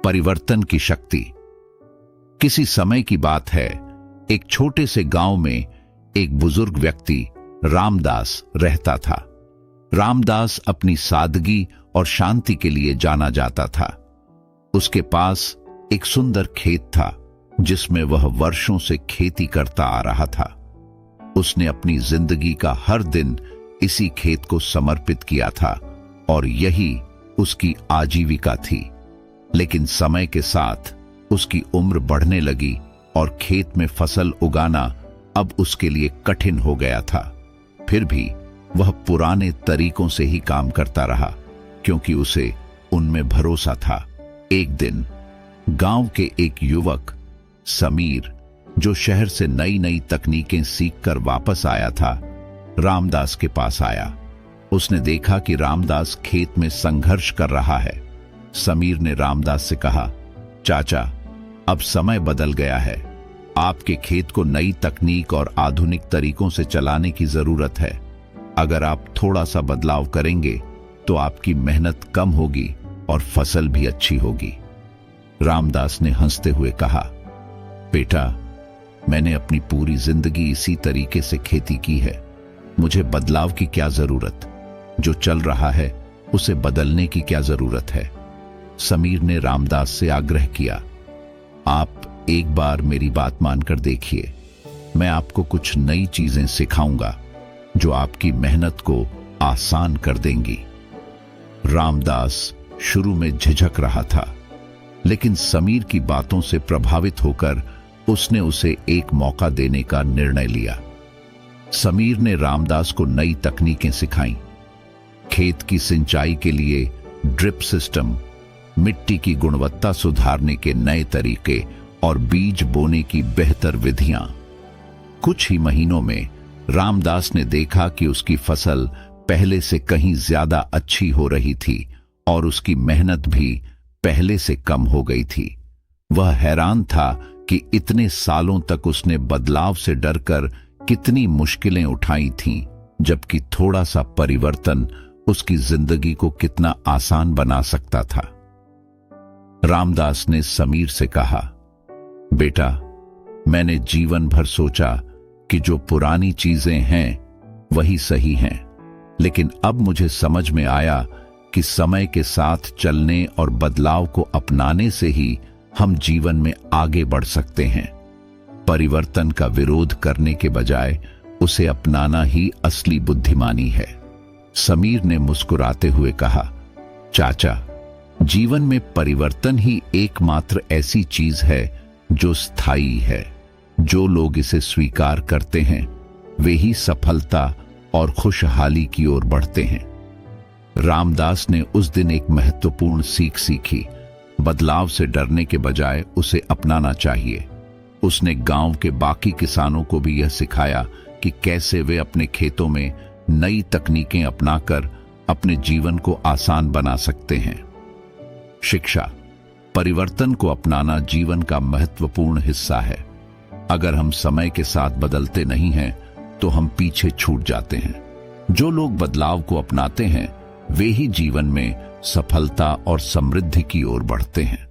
परिवर्तन की शक्ति। किसी समय की बात है, एक छोटे से गांव में एक बुजुर्ग व्यक्ति रामदास रहता था। रामदास अपनी सादगी और शांति के लिए जाना जाता था। उसके पास एक सुंदर खेत था जिसमें वह वर्षों से खेती करता आ रहा था। उसने अपनी जिंदगी का हर दिन इसी खेत को समर्पित किया था और यही उसकी आजीविका थी। लेकिन समय के साथ उसकी उम्र बढ़ने लगी और खेत में फसल उगाना अब उसके लिए कठिन हो गया था। फिर भी वह पुराने तरीकों से ही काम करता रहा क्योंकि उसे उनमें भरोसा था। एक दिन गांव के एक युवक समीर, जो शहर से नई नई तकनीकें सीखकर वापस आया था, रामदास के पास आया। उसने देखा कि रामदास खेत में संघर्ष कर रहा है। समीर ने रामदास से कहा, चाचा, अब समय बदल गया है। आपके खेत को नई तकनीक और आधुनिक तरीकों से चलाने की जरूरत है। अगर आप थोड़ा सा बदलाव करेंगे तो आपकी मेहनत कम होगी और फसल भी अच्छी होगी। रामदास ने हंसते हुए कहा, बेटा, मैंने अपनी पूरी जिंदगी इसी तरीके से खेती की है। मुझे बदलाव की क्या जरूरत? जो चल रहा है उसे बदलने की क्या जरूरत है? समीर ने रामदास से आग्रह किया, आप एक बार मेरी बात मानकर देखिए। मैं आपको कुछ नई चीजें सिखाऊंगा जो आपकी मेहनत को आसान कर देंगी। रामदास शुरू में झिझक रहा था, लेकिन समीर की बातों से प्रभावित होकर उसने उसे एक मौका देने का निर्णय लिया। समीर ने रामदास को नई तकनीकें सिखाईं। खेत की सिंचाई के लिए ड्रिप सिस्टम, मिट्टी की गुणवत्ता सुधारने के नए तरीके और बीज बोने की बेहतर विधियां। कुछ ही महीनों में रामदास ने देखा कि उसकी फसल पहले से कहीं ज्यादा अच्छी हो रही थी और उसकी मेहनत भी पहले से कम हो गई थी। वह हैरान था कि इतने सालों तक उसने बदलाव से डरकर कितनी मुश्किलें उठाई थीं, जबकि थोड़ा सा परिवर्तन उसकी जिंदगी को कितना आसान बना सकता था। रामदास ने समीर से कहा, बेटा, मैंने जीवन भर सोचा कि जो पुरानी चीजें हैं वही सही हैं, लेकिन अब मुझे समझ में आया कि समय के साथ चलने और बदलाव को अपनाने से ही हम जीवन में आगे बढ़ सकते हैं। परिवर्तन का विरोध करने के बजाय उसे अपनाना ही असली बुद्धिमानी है। समीर ने मुस्कुराते हुए कहा, चाचा, जीवन में परिवर्तन ही एकमात्र ऐसी चीज है जो स्थायी है। जो लोग इसे स्वीकार करते हैं वे ही सफलता और खुशहाली की ओर बढ़ते हैं। रामदास ने उस दिन एक महत्वपूर्ण सीख सीखी। बदलाव से डरने के बजाय उसे अपनाना चाहिए। उसने गांव के बाकी किसानों को भी यह सिखाया कि कैसे वे अपने खेतों में नई तकनीकें अपनाकर अपने जीवन को आसान बना सकते हैं। शिक्षा, परिवर्तन को अपनाना जीवन का महत्वपूर्ण हिस्सा है। अगर हम समय के साथ बदलते नहीं हैं तो हम पीछे छूट जाते हैं। जो लोग बदलाव को अपनाते हैं वे ही जीवन में सफलता और समृद्धि की ओर बढ़ते हैं।